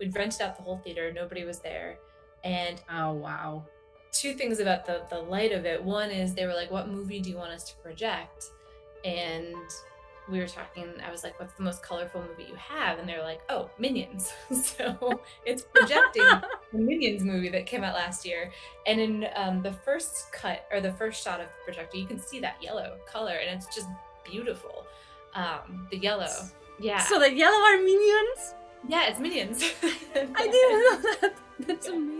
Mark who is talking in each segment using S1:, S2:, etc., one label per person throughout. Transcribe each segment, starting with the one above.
S1: we'd rented out the whole theater, nobody was there. And
S2: Oh, wow.
S1: two things about the light of it. One is they were like, "What movie do you want us to project?" And we were talking. I was like, "What's the most colorful movie you have?" And they're like, "Oh, Minions." So it's projecting the Minions movie that came out last year. And in the first cut or the first shot of the projector, you can see that yellow color, and it's just beautiful. The yellow,
S2: So
S1: yeah,
S2: the yellow are minions?
S1: yeah, it's Minions.
S2: I didn't know that. That's amazing.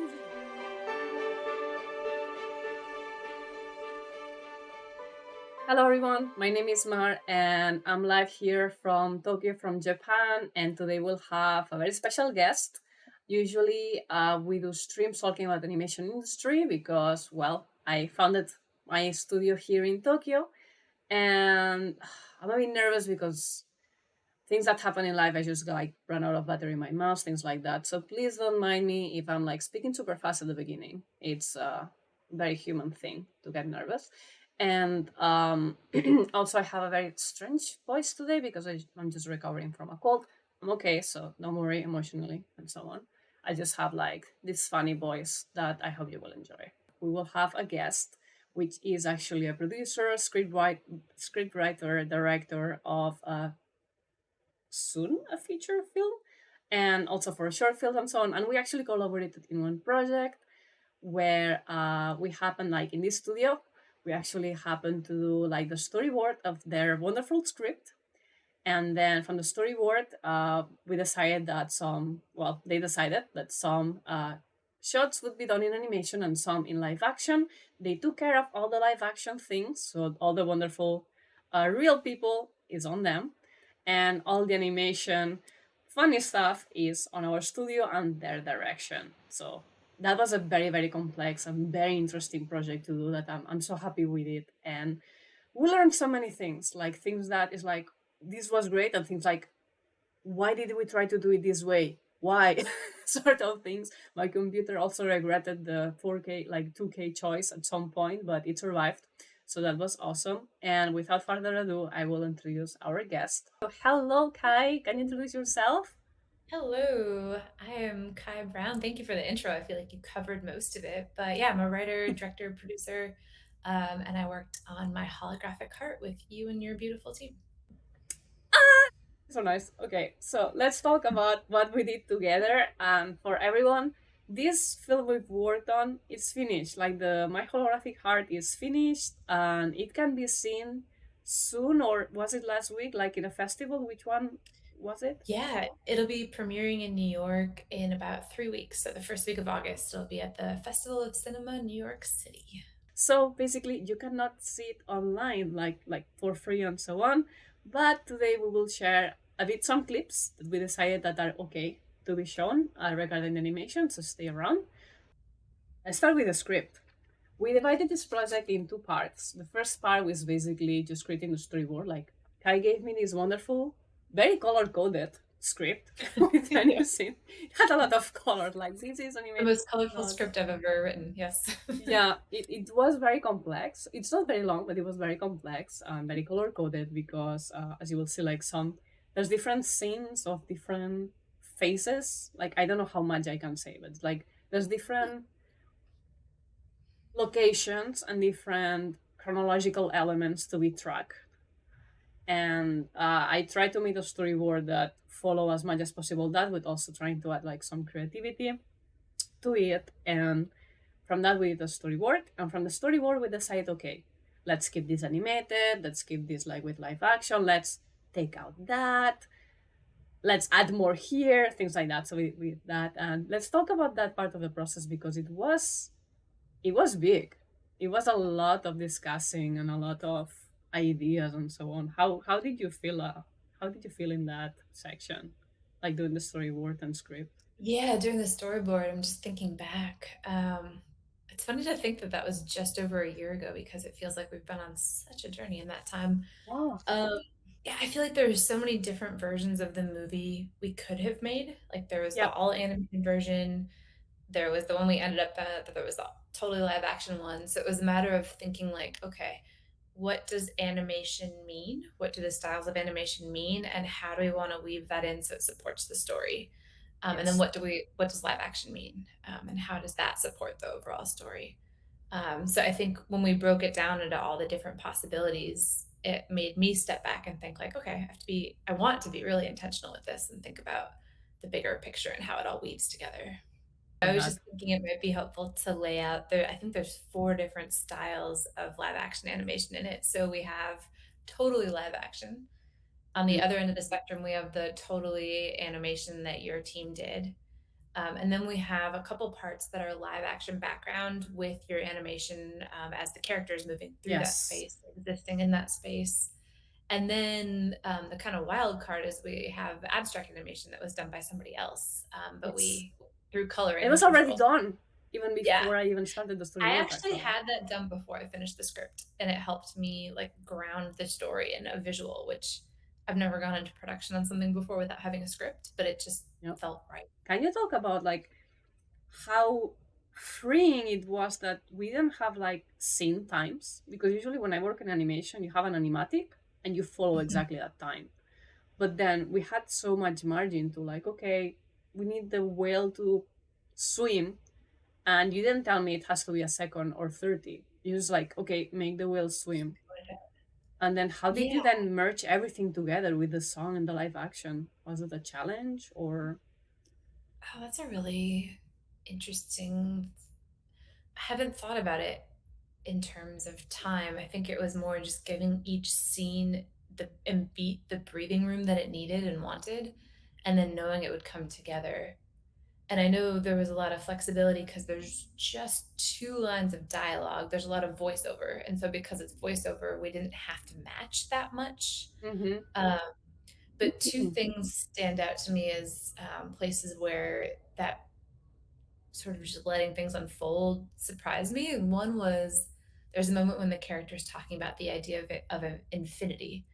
S2: Hello everyone, my name is Mar and I'm live here from Tokyo, from Japan, and today we'll have a very special guest. Usually we do streams talking about the animation industry because, well, I founded my studio here in Tokyo and I'm a bit nervous because things that happen in life, I just like run out of battery in my mouse, things like that. So please don't mind me if I'm like speaking super fast at the beginning. It's a very human thing to get nervous. And also, I have a very strange voice today because I'm just recovering from a cold. I'm okay, so don't worry emotionally and so on. I just have like this funny voice that I hope you will enjoy. We will have a guest, which is actually a producer, scriptwriter, director of soon a feature film and also for a short film and so on. And we actually collaborated in one project where we happened like in this studio, we actually happened to do like the storyboard of their wonderful script. And then from the storyboard, we decided that they decided that some shots would be done in animation and some in live action. They took care of all the live action things. So all the wonderful real people is on them and all the animation funny stuff is on our studio and their direction. So that was a very, very complex and very interesting project to do that. I'm so happy with it. And we learned so many things, like things that is like, this was great, and things like, why did we try to do it this way? Why? Sort of things. My computer also regretted the 4K, like 2K choice at some point, but it survived. So that was awesome. And without further ado, I will introduce our guest. So, hello, Kai. Can you introduce yourself?
S1: Hello, I am Kai Brown. Thank you for the intro. I feel like you covered most of it. But yeah, I'm a writer, director, producer, and I worked on My Holographic Heart with you and your beautiful team.
S2: So nice. Okay, so let's talk about what we did together. And for everyone, this film we've worked on is finished. Like the My Holographic Heart is finished, and it can be seen soon. Or was it last week? Like in a festival? Which one was it?
S1: Yeah, it'll be premiering in New York in about 3 weeks. So the first week of August, it'll be at the Festival of Cinema, New York City.
S2: So basically, you cannot see it online, like for free and so on. But today we will share a bit some clips that we decided that are okay to be shown regarding the animation. So stay around. Let's start with the script. We divided this project in two parts. The first part was basically just creating the storyboard. Like Kai gave me this wonderful, very color coded script with
S1: Yeah.
S2: any scene. It had a lot of color. Like this is
S1: The
S2: animation.
S1: most colorful script I've ever written. Yes.
S2: Yeah, it was very complex. It's not very long, but it was very complex and very color coded because, as you will see, like there's different scenes of different faces. Like I don't know how much I can say, but it's like there's different locations and different chronological elements to be tracked. And I try to make a storyboard that follow as much as possible that, but also trying to add like some creativity to it. And from that we did a storyboard, and from the storyboard we decided, okay, let's keep this animated, let's keep this like with live action, let's take out that, let's add more here, things like that. So we did that, and let's talk about that part of the process because it was big. It was a lot of discussing and a lot of ideas and so on. How did you feel? How did you feel in that section, like doing the storyboard and script?
S1: Yeah, doing the storyboard, I'm just thinking back. It's funny to think that that was just over a year ago because it feels like we've been on such a journey in that time.
S2: Wow.
S1: Um, yeah, I feel like there's so many different versions of the movie we could have made. Like there was the
S2: Yep.
S1: all animated version, there was the one we ended up at, but there was the totally live action one. So it was a matter of thinking like, okay, what does animation mean? What do the styles of animation mean? And how do we want to weave that in so it supports the story? And then
S2: Yes.
S1: what does live action mean? And how does that support the overall story? So I think when we broke it down into all the different possibilities, it made me step back and think like, okay, I want to be really intentional with this and think about the bigger picture and how it all weaves together. I
S2: Love
S1: was
S2: that.
S1: just thinking it might be helpful to lay out there. I think there's four different styles of live action animation in it. So we have totally live action. On the
S2: Mm.
S1: other end of the spectrum, we have the totally animation that your team did. And then we have a couple parts that are live action background with your animation as the character is moving through that
S2: Yes.
S1: space, existing in that space. And then the kind of wild card is we have abstract animation that was done by somebody else, but
S2: It's
S1: we through coloring,
S2: it was
S1: which was
S2: already
S1: also
S2: done even
S1: yeah.
S2: before I even started the
S1: I
S2: storyboard
S1: actually
S2: actually.
S1: had that done before I finished the script, and it helped me like ground the story in a visual, which I've never gone into production on something before without having a script, but it just
S2: Yep.
S1: felt right.
S2: Can you talk about like how freeing it was that we didn't have like scene times? Because usually when I work in animation, you have an animatic and you follow
S1: Mhm.
S2: exactly that time. But then we had so much margin to like, okay, we need the whale to swim, and you didn't tell me it has to be a second or 30. You just like, okay, make the whale swim. And then how did
S1: Yeah.
S2: you then merge everything together with the song and the live action? Was it a challenge or?
S1: Oh, that's a really interesting. I haven't thought about it in terms of time. I think it was more just giving each scene and beat the breathing room that it needed and wanted, and then knowing it would come together. And I know there was a lot of flexibility because there's just two lines of dialogue. There's a lot of voiceover, and so because it's voiceover, we didn't have to match that much.
S2: Mm-hmm.
S1: Um, but two things stand out to me as places where that sort of just letting things unfold surprised me. And one was there's a moment when the character is talking about the idea of an infinity,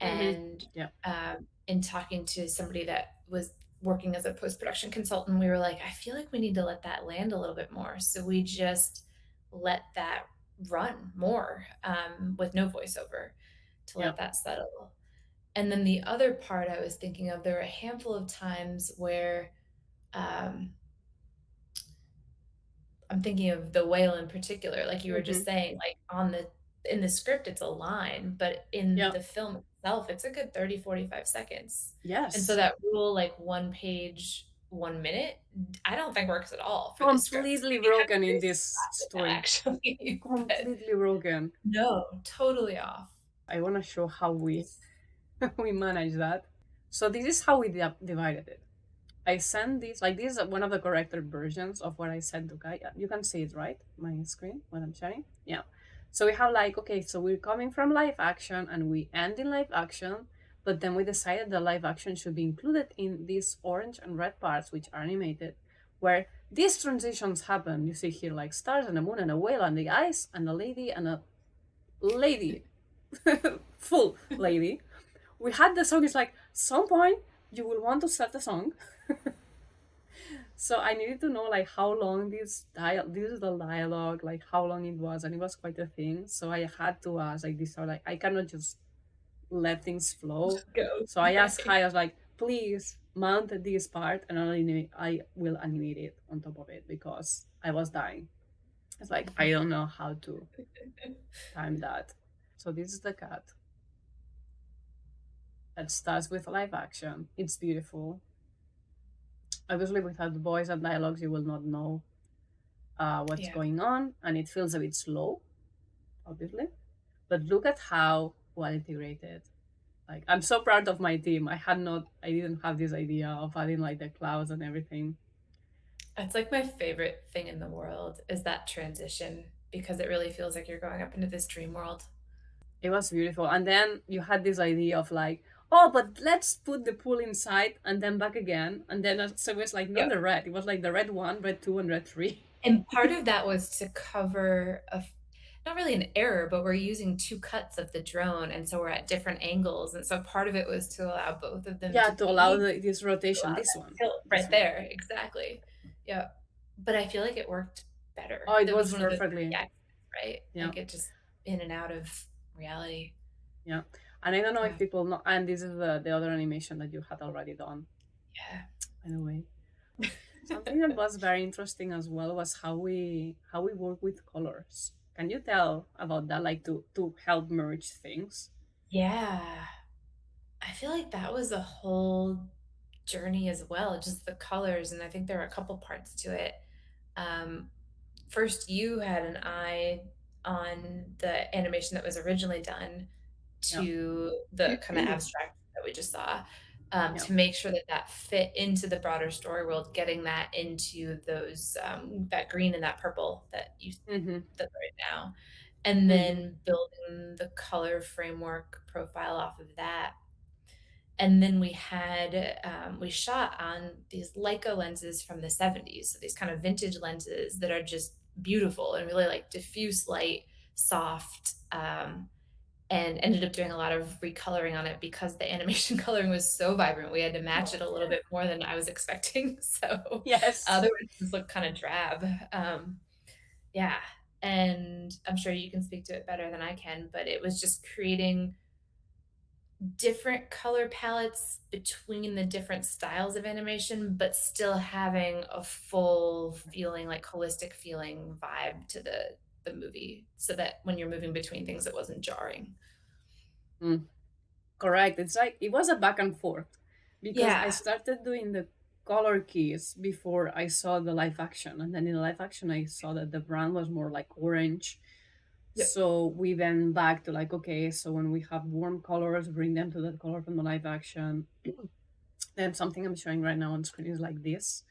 S2: Mm-hmm.
S1: and
S2: Yeah.
S1: in talking to somebody that was working as a post production consultant, we were like, I feel like we need to let that land a little bit more. So we just let that run more with no voiceover to
S2: Yeah.
S1: let that settle. And then the other part I was thinking of, there were a handful of times where um, I'm thinking of the whale in particular, like you were
S2: Mm-hmm.
S1: just saying, like on the in the script it's a line, but in
S2: Yeah.
S1: the film itself it's a good 30, 45 seconds. And so
S2: Yes.
S1: that rule like one page, 1 minute, I don't think works at all for this script.
S2: Completely
S1: We had
S2: broken in
S1: to
S2: this
S1: scrap it
S2: story.
S1: actually, but
S2: Completely broken.
S1: no, totally off.
S2: I want to show how we we manage that. So this is how we divided it. I send this like this is one of the corrected versions of what I sent to Kai. You can see it right, my screen when I'm sharing. Yeah. So we have like okay, so we're coming from live action and we end in live action, but then we decided the live action should be included in these orange and red parts which are animated, where these transitions happen. You see here like stars and a moon and a whale and the ice and a lady and a lady, full lady. We had the song. It's like some point you will want to start the song. So I needed to know like how long this is the dialogue, like how long it was, and it was quite a thing. So I had to ask like this, or like I cannot just let things flow.
S1: Go.
S2: So I asked
S1: Right.
S2: Kai, I was like, please mount this part, and I will animate it on top of it because I was dying. It's like I don't know how to time that. So this is the cat that starts with live action. It's beautiful. Obviously, without the voice and dialogues, you will not know what's
S1: Yeah.
S2: going on, and it feels a bit slow, obviously. But look at how well integrated. Like I'm so proud of my team. I didn't have this idea of adding like the clouds and everything.
S1: It's like my favorite thing in the world is that transition because it really feels like you're going up into this dream world.
S2: It was beautiful. And then you had this idea of like, oh, but let's put the pool inside and then back again. And then so it was like not
S1: Yeah.
S2: the red. It was like the red one, red two, and red three.
S1: And part of that was to cover not really an error, but we're using two cuts of the drone, and so we're at different angles, and so part of it was to allow both of them
S2: Yeah,
S1: to
S2: to allow
S1: be
S2: this
S1: to
S2: rotation.
S1: allow
S2: This
S1: that
S2: one.
S1: tilt
S2: This
S1: right
S2: one.
S1: there, exactly. Yeah, but I feel like it worked
S2: Oh,
S1: better.
S2: it
S1: That was
S2: works
S1: one of the
S2: perfectly.
S1: yeah, right?
S2: Yeah.
S1: Like, it just in and out of reality.
S2: Yeah. And I don't know if
S1: Yeah,
S2: people know, and this is the other animation that you had already done,
S1: yeah.
S2: by the way. something that was very interesting as well was how we work with colors. Can you tell about that, like to help merge things?
S1: Yeah. I feel like that was a whole journey as well, just the colors, and I think there were a couple parts to it. Um, First, you had an eye on the animation that was originally done
S2: Yeah.
S1: to the kind of abstract that we just saw,
S2: Yeah.
S1: to make sure that that fit into the broader story world, getting that into those that green and that purple that you
S2: Mm-hmm.
S1: that right now, and
S2: Mm-hmm.
S1: then building the color framework profile off of that. And then we shot on these Leica lenses from the 70s, so these kind of vintage lenses that are just beautiful and really like diffuse light, soft, and ended up doing a lot of recoloring on it because the animation coloring was so vibrant. We had to match it a little bit more than I was expecting. So
S2: Yes.
S1: otherwise, it just looked kind of drab. Yeah. And I'm sure you can speak to it better than I can, but it was just creating different color palettes between the different styles of animation, but still having a full feeling, like holistic feeling vibe to the movie, so that when you're moving between things, it wasn't jarring.
S2: Mm, correct. It's like it was a back and forth because I
S1: Yeah.
S2: started doing the color keys before I saw the live action, and then in the live action I saw that the brand was more like orange.
S1: Yep.
S2: So we went back to like, okay, so when we have warm colors, bring them to the color from the live action. Then something I'm showing right now on screen is like this.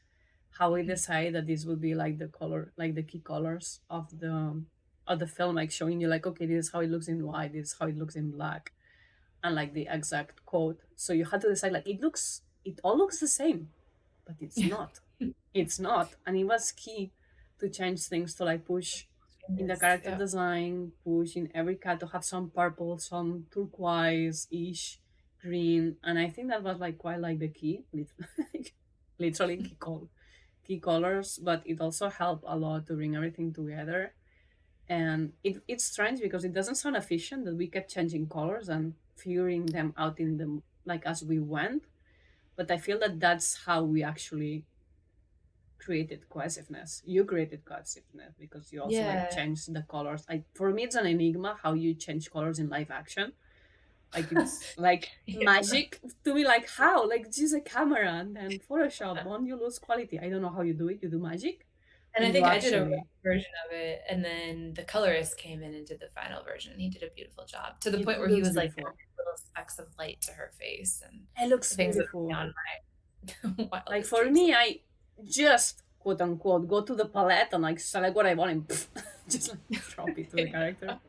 S2: How we decide that this would be like the color, like the key colors of the film, like showing you like, okay, this is how it looks in white, this is how it looks in black, and like the exact code. So you had to decide like it all looks the same, but it's not. It's not. And it was key to change things to like push in the
S1: Yes.
S2: character
S1: Yep.
S2: design, push in every cat to have some purple, some turquoise ish green. And I think that was like quite like the key, literally key colors, but it also helped a lot to bring everything together. And it's strange because it doesn't sound efficient that we kept changing colors and figuring them out in the like as we went. But I feel that that's how we actually created cohesiveness. You created cohesiveness because you also like
S1: Yeah.
S2: changed the colors. Like for me, it's an enigma how you change colors in live action. Like it's like
S1: Yeah.
S2: magic to me. Like how? Like just a camera and then Photoshop. Won't you lose quality? I don't know how you do it. You do magic,
S1: And
S2: or
S1: I
S2: you
S1: think I did a rough
S2: actually
S1: version of it, and then the colorist came in and did the final version, and he did a beautiful job to the point
S2: it
S1: where he
S2: looks
S1: was like
S2: beautiful.
S1: adding little specks of light to her face and
S2: It looks
S1: things that
S2: beautiful.
S1: are beyond my
S2: Like
S1: wildest
S2: for
S1: dreams.
S2: me, I just quote unquote go to the palette and like select what I want and just like drop it to the character.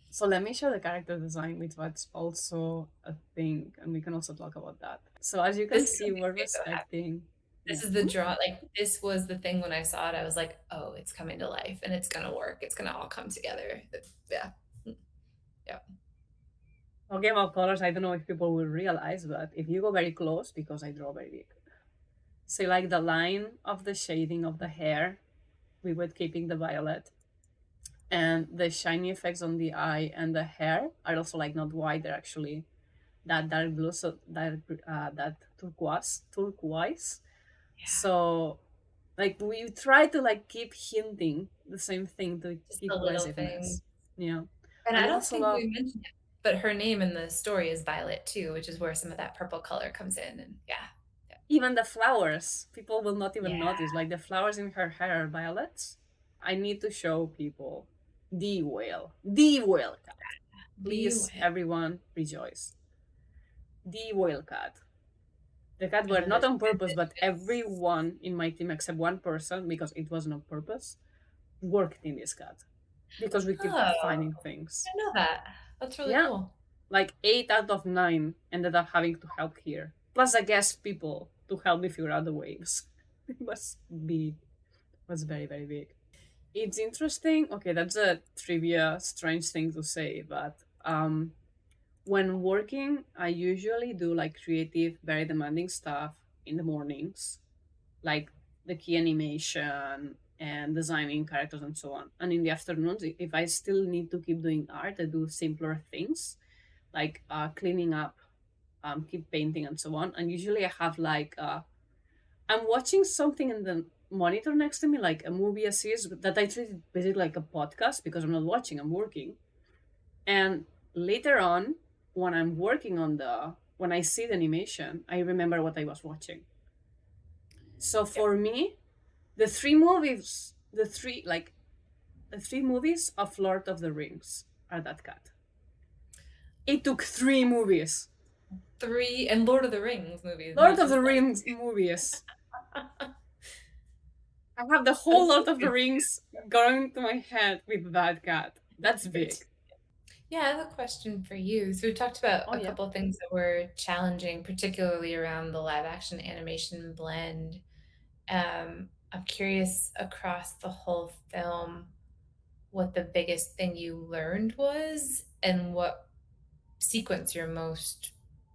S2: So let me show the character design, which was also a thing, and we can also talk about that. So as you can
S1: This
S2: see,
S1: makes
S2: we're
S1: me so happy.
S2: respecting.
S1: This
S2: Yeah.
S1: is the draw, like, this was the thing when I saw it, I was like, "Oh, it's coming to life, and it's gonna work, it's gonna all come together." Yeah. Yeah.
S2: Okay, about colors, I don't know if people will realize, but if you go very close, because I draw very big, see like the line of the shading of the hair, we were keeping the violet, and the shiny effects on the eye and the hair are also like not white; they're actually that dark blue, so that turquoise.
S1: Yeah.
S2: So like we try to like keep hinting the same thing to
S1: Just the
S2: keep
S1: little thing.
S2: cohesiveness. Yeah.
S1: And
S2: And
S1: I
S2: I
S1: don't
S2: also
S1: think
S2: love
S1: we mentioned it, but her name in the story is Violet too, which is where some of that purple color comes in, and yeah. Yeah.
S2: even the flowers. People will not even
S1: Yeah.
S2: notice. Like the flowers in her hair are violets. I need to show people the whale cat.
S1: The
S2: Please,
S1: way.
S2: everyone, rejoice. The whale cat. The cat
S1: And
S2: were
S1: then
S2: not
S1: the
S2: on purpose, but
S1: transitions.
S2: everyone in my team except one person, because it wasn't on purpose, worked in this cat because we keep
S1: Oh,
S2: finding things.
S1: I know that. That's really
S2: Yeah,
S1: cool.
S2: like 8 out of 9 ended up having to help here. Plus, I guess people to help me figure out the waves. It was big. It was very, very big. It's interesting. Okay, that's a trivia, strange thing to say, but when working, I usually do like creative, very demanding stuff in the mornings, like the key animation and designing characters and so on. And in the afternoons, if I still need to keep doing art, I do simpler things like cleaning up, keep painting and so on. And usually I have like I'm watching something in the monitor next to me, like a movie, a series that I treated basically like a podcast because I'm not watching, I'm working. And later on, when I'm working on when I see the animation, I remember what I was watching. So
S1: Yep.
S2: for me, the three movies of Lord of the Rings are that cut. It took 3 movies.
S1: Three and Lord of the Rings movies,
S2: Lord
S1: not
S2: of the
S1: just like
S2: Rings movies. I have the whole
S1: that's so
S2: Lord of the
S1: good.
S2: Rings going to my head with that cut. That's
S1: That's good.
S2: big.
S1: Yeah, I have a question for you. So we talked about
S2: Oh
S1: a
S2: yeah.
S1: couple of things that were challenging, particularly around the live action animation blend. I'm curious across the whole film what the biggest thing you learned was and what sequence you're most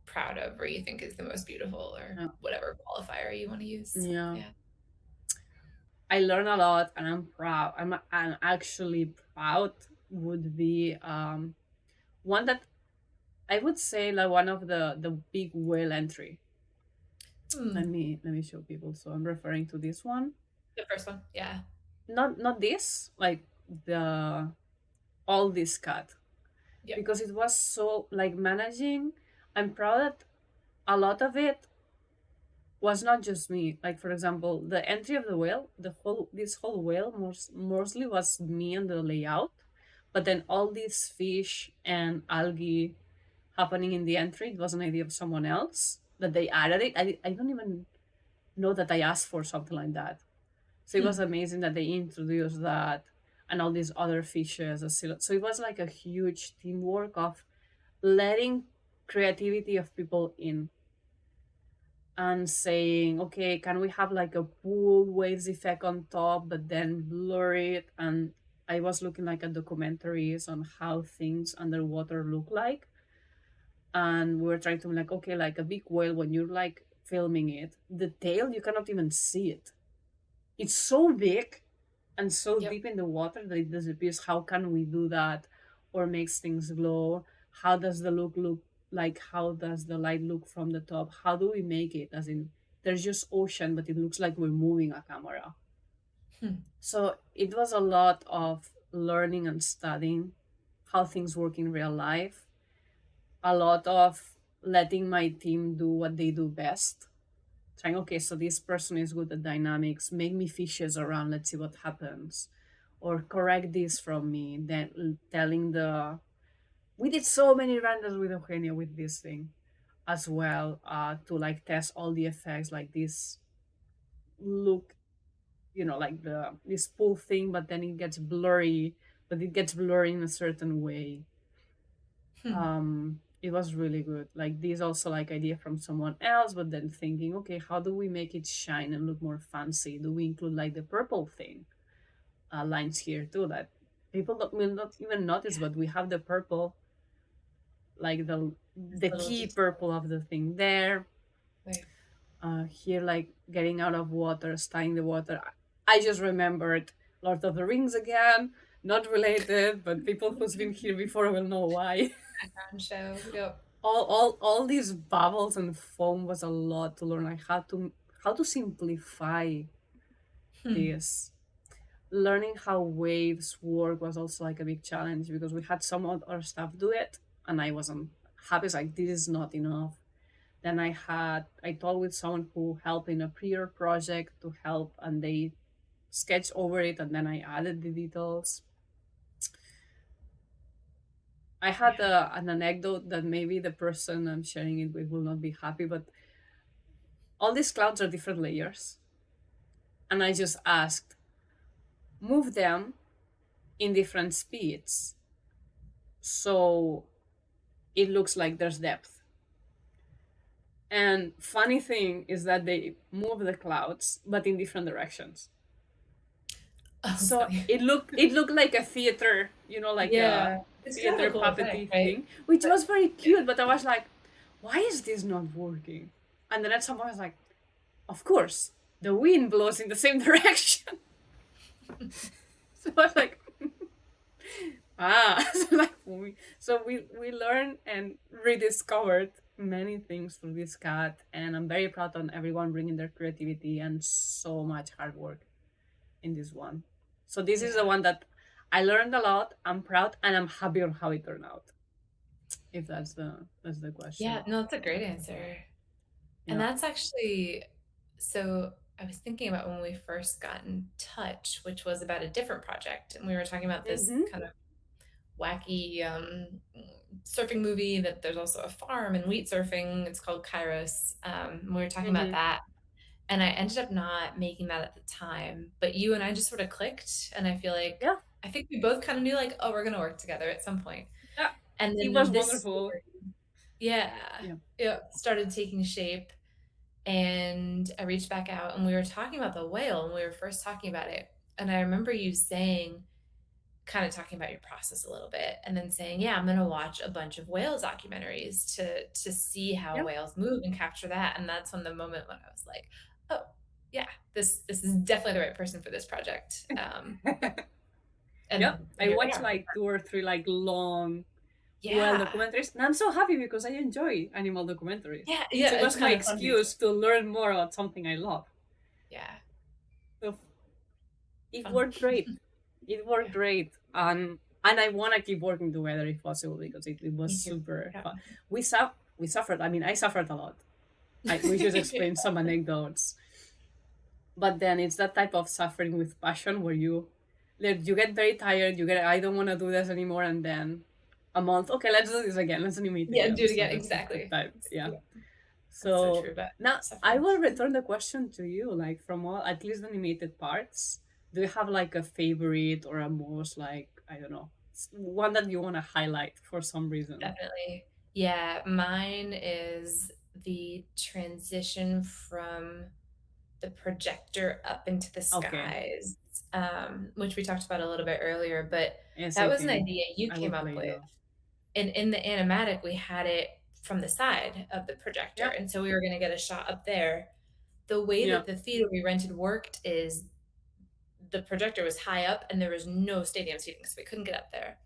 S1: proud of or you think is the most beautiful or
S2: Yeah.
S1: whatever qualifier you want to use.
S2: Yeah.
S1: Yeah.
S2: I learn a lot and I'm proud. I'm actually proud would be one that I would say like one of the big whale entry.
S1: Hmm.
S2: Let me show people. So I'm referring to this one.
S1: The first one. Yeah.
S2: Not this, like the all this cut.
S1: Yep.
S2: Because it was so like managing. I'm proud that a lot of it was not just me. Like for example, the entry of the whale, this whole whale mostly was me and the layout. But then all these fish and algae happening in the entry, it was an idea of someone else that they added it. I don't even know that I asked for something like that. So it was
S1: Hmm.
S2: amazing that they introduced that and all these other fishes. So it was like a huge teamwork of letting creativity of people in and saying, okay, can we have like a pool waves effect on top, but then blur it? And I was looking like at documentaries on how things underwater look like. And we were trying to like, okay, like a big whale, when you're like filming it, the tail, you cannot even see it. It's so big and so
S1: Yep.
S2: deep in the water that it disappears. How can we do that or makes things glow? How does the look like? How does the light look from the top? How do we make it? As in, there's just ocean, but it looks like we're moving a camera.
S1: Hmm.
S2: So it was a lot of learning and studying how things work in real life, a lot of letting my team do what they do best, trying, okay, so this person is good at dynamics, make me fishes around, let's see what happens, or correct this from me, then telling the we did so many renders with Eugenia with this thing as well, to like test all the effects, like this look, like this pull thing, but then it gets blurry, but it gets blurry in a certain way.
S1: Hmm.
S2: It was really good. Like this also like idea from someone else, but then thinking, okay, how do we make it shine and look more fancy? Do we include like the purple thing lines here too that people will not even notice, but we have the purple, like
S1: This
S2: the
S1: little
S2: key
S1: detail.
S2: purple of the thing there.
S1: Right.
S2: Here, like getting out of water, studying the water. I just remembered Lord of the Rings again. Not related, but people who's been here before will know why.
S1: Background show. Yep.
S2: All these bubbles and foam was a lot to learn. I had to how to simplify
S1: Hmm.
S2: this. Learning how waves work was also like a big challenge because we had some other staff do it and I wasn't happy. It's like this is not enough. Then I talked with someone who helped in a prior project to help and they sketched over it and then I added the details. I had
S1: Yeah.
S2: an anecdote that maybe the person I'm sharing it with will not be happy, but all these clouds are different layers. And I just asked, move them in different speeds so it looks like there's depth. And funny thing is that they move the clouds, but in different directions.
S1: Oh,
S2: So
S1: funny.
S2: it looked like a theater, like a
S1: Yeah. It's kind of
S2: theater
S1: a cool effect,
S2: puppety
S1: right?
S2: thing, which
S1: But
S2: was very
S1: yeah.
S2: cute. But I was like, why is this not working? And then at some point I was like, of course, the wind blows in the same direction. So I was like, so like we learned and rediscovered many things through this cat, and I'm very proud on everyone bringing their creativity and so much hard work in this one. So this is the
S1: Yeah.
S2: one that I learned a lot. I'm proud and I'm happy on how it turned out. If that's the
S1: Yeah,
S2: question.
S1: no, that's a great answer. And
S2: Yeah.
S1: that's actually so I was thinking about when we first got in touch, which was about a different project, and we were talking about this
S2: Mm-hmm.
S1: kind of wacky surfing movie that there's also a farm and wheat surfing. It's called Kairos. And we were talking about
S2: Mm-hmm.
S1: that, and I ended up not making that at the time, but you and I just sort of clicked, and I feel like
S2: Yeah.
S1: I think we both kind of knew like, oh, we're gonna work together at some point.
S2: Yeah.
S1: And
S2: It was
S1: then this
S2: wonderful.
S1: yeah,
S2: Yeah.
S1: it started taking shape, and I reached back out, and we were talking about the whale, and we were first talking about it, and I remember you saying, kind of talking about your process a little bit, and then saying, "Yeah, I'm gonna watch a bunch of whale documentaries to see how
S2: Yeah.
S1: whales move and capture that." And that's when the moment when I was like, "Oh, yeah, this is definitely the right person for this project."
S2: Yeah.
S1: And
S2: I
S1: here we
S2: watched
S1: are.
S2: like two or three like long well
S1: Yeah,
S2: documentaries, and I'm so happy because I enjoy animal documentaries.
S1: yeah,
S2: So
S1: yeah.
S2: it
S1: It's
S2: was my
S1: kind of fun to me too.
S2: excuse to learn more about something I love.
S1: Yeah,
S2: So it
S1: fun.
S2: worked great. It worked
S1: Yeah,
S2: great. And I wanna keep working together if possible because it was
S1: me too.
S2: super
S1: Yeah.
S2: fun. We suffered. I mean, I suffered a lot. We just explained some anecdotes. But then it's that type of suffering with passion where you get very tired, you get I don't wanna do this anymore, and then a month, okay, let's do this again, let's animate
S1: Yeah, do
S2: again.
S1: it
S2: So
S1: again.
S2: that's the
S1: Exactly.
S2: type, yeah.
S1: Yeah, that's so
S2: So
S1: true about
S2: now I
S1: suffering.
S2: will return the question to you, like from all at least the animated parts. Do you have like a favorite or a most like I don't know one that you want to highlight for some reason?
S1: Definitely. Yeah, mine is the transition from the projector up into the
S2: Okay,
S1: skies, which we talked about a little bit earlier, but that was an
S2: SAP.
S1: idea you
S2: I will
S1: came up
S2: play
S1: with.
S2: though.
S1: And in the animatic, we had it from the side of the projector,
S2: Yeah,
S1: and so we were gonna get a shot up there. The way
S2: yeah.
S1: that the theater we rented worked is the projector was high up and there was no stadium seating, so we couldn't get up there.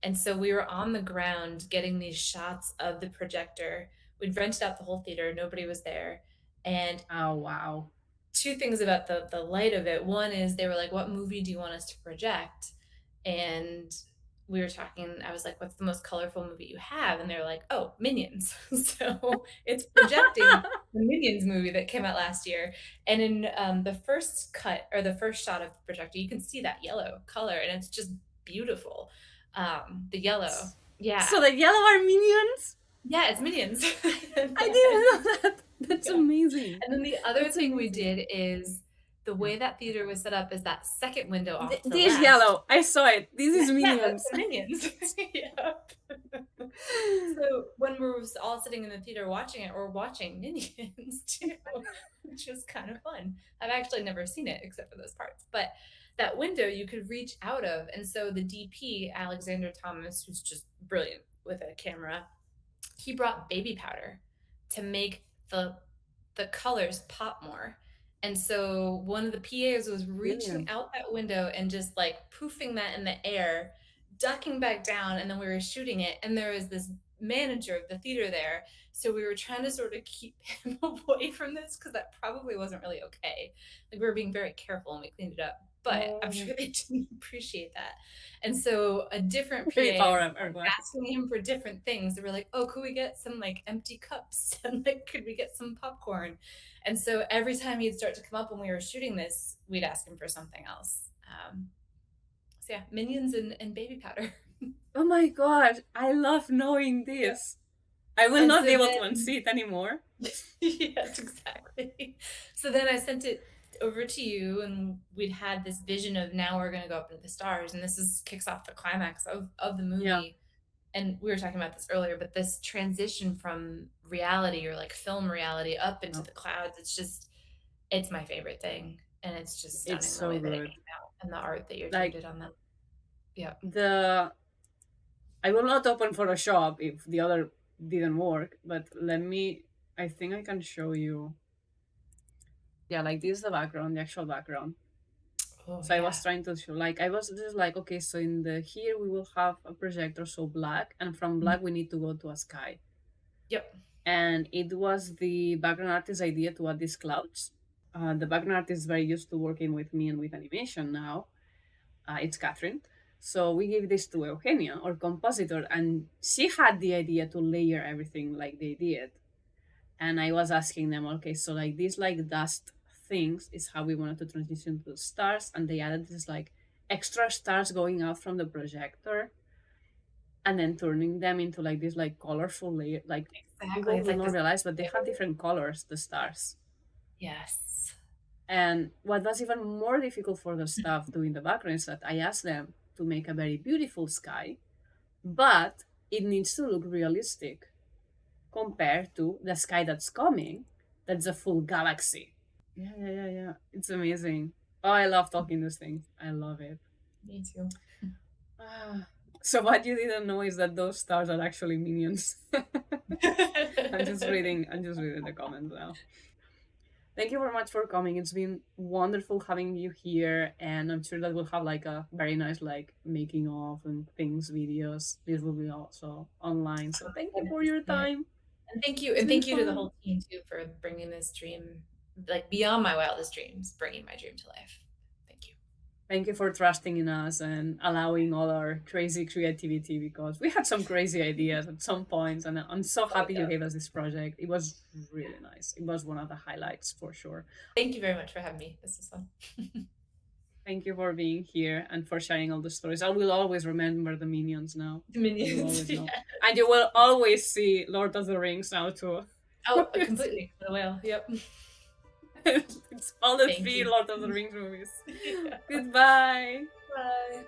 S1: And so we were on the ground getting these shots of the projector. We'd rented out the whole theater, nobody was there. And
S2: Oh wow,
S1: two things about the light of it. One is they were like, "What movie do you want us to project?" And we were talking. I was like, "What's the most colorful movie you have?" And they're like, "Oh, Minions." So it's projecting the Minions movie that came out last year. And in the first cut or the first shot of the projector, you can see that yellow color, and it's just beautiful. The yellow,
S2: so
S1: yeah,
S2: the yellow are minions.
S1: yeah, it's Minions. And
S2: I
S1: then
S2: didn't know that. That's
S1: yeah.
S2: amazing.
S1: And then the other
S2: That's
S1: thing we
S2: amazing.
S1: did is the
S2: Yeah.
S1: way that theater was set up is that second window off to the
S2: This
S1: left.
S2: yellow. I saw it. This
S1: Yeah,
S2: is
S1: yeah, that's
S2: minions.
S1: the Minions. Yep. So when we're all sitting in the theater watching it, we're watching Minions too, which was kind of fun. I've actually never seen it except for those parts, but that window you could reach out of, and so the DP, Alexander Thomas, who's just brilliant with a camera, he brought baby powder to make the colors pop more. And so one of the PAs was reaching
S2: Brilliant.
S1: out that window and just like poofing that in the air, ducking back down, and then we were shooting it. And there was this manager of the theater there. So we were trying to sort of keep him away from this because that probably wasn't really okay. Like we were being very careful and we cleaned it up. But I'm
S2: Oh,
S1: sure they didn't appreciate that. And so a different
S2: very
S1: PA
S2: power
S1: was
S2: up, everyone.
S1: asking him for different things. They were like, "Oh, could we get some like empty cups and like could we get some popcorn?" And so every time he'd start to come up when we were shooting this, we'd ask him for something else. So yeah, minions and baby powder.
S2: Oh my gosh, I love knowing
S1: Yeah.
S2: this. I will
S1: And
S2: not
S1: so
S2: be able to
S1: then,
S2: unsee it anymore.
S1: yes, exactly. So then I sent it over to you, and we'd had this vision of now we're going to go up into the stars, and this is kicks off the climax of the
S2: Yeah.
S1: movie. And we were talking about this earlier, but this transition from reality or like film reality up into
S2: No,
S1: the clouds, it's just, it's my favorite thing. And it's just
S2: it's
S1: stunning the
S2: so
S1: way that it
S2: good.
S1: came out and the art that your team
S2: Like
S1: did on that. Yeah.
S2: the I will not open Photoshop if the other didn't work, but let me I think I can show you. Yeah, like this is the background, the actual background.
S1: Oh,
S2: So I was
S1: yeah.
S2: trying to show like I was just like, okay, so in the here we will have a projector so black, and from
S1: Mhm.
S2: black we need to go to a sky.
S1: Yep.
S2: And it was the background artist's idea to add these clouds. The background artist is very used to working with me and with animation now. It's Catherine. So we gave this to Eugenia, our compositor, and she had the idea to layer everything like they did. And I was asking them, okay, so like these like dust things is how we wanted to transition to the stars, and they added this like extra stars going out from the projector and then turning them into like this like colorful layer. Like
S1: Exactly.
S2: people
S1: It's
S2: will
S1: like
S2: not
S1: this.
S2: realize, but they have different colors, the stars.
S1: Yes.
S2: And what was even more difficult for the staff doing the background is that I asked them to make a very beautiful sky, but it needs to look realistic compared to the sky that's coming, that's a full galaxy. Yeah. It's amazing. Oh, I love talking these things. I love it.
S1: Me too.
S2: Ah. So what you didn't know is that those stars are actually minions. I'm just reading the comments now. Thank you very much for coming. It's been wonderful having you here, and I'm sure that we'll have like a very nice like making of and things videos. This will be also online. So thank you for your
S1: Yeah.
S2: time.
S1: And
S2: It's been
S1: thank you to the
S2: fun.
S1: whole team too for bringing this dream, like beyond my wildest dreams, bringing my dream to life. Thank you.
S2: Thank you for trusting in us and allowing all our crazy creativity because we had some crazy ideas at some points, and I'm so
S1: Oh
S2: happy you
S1: yeah.
S2: gave us this project. It was really nice. It was one of the highlights for sure.
S1: Thank you very much for having me. This was fun.
S2: Thank you for being here and for sharing all the stories. I will always remember the minions now. I will
S1: Minions.
S2: always know.
S1: Yeah.
S2: And you will always see Lord of the Rings now too.
S1: Oh, completely. The whale. Yep.
S2: It's all the
S1: Thank
S2: three
S1: you.
S2: Lord of the Rings movies.
S1: Yeah.
S2: Goodbye.
S1: Bye.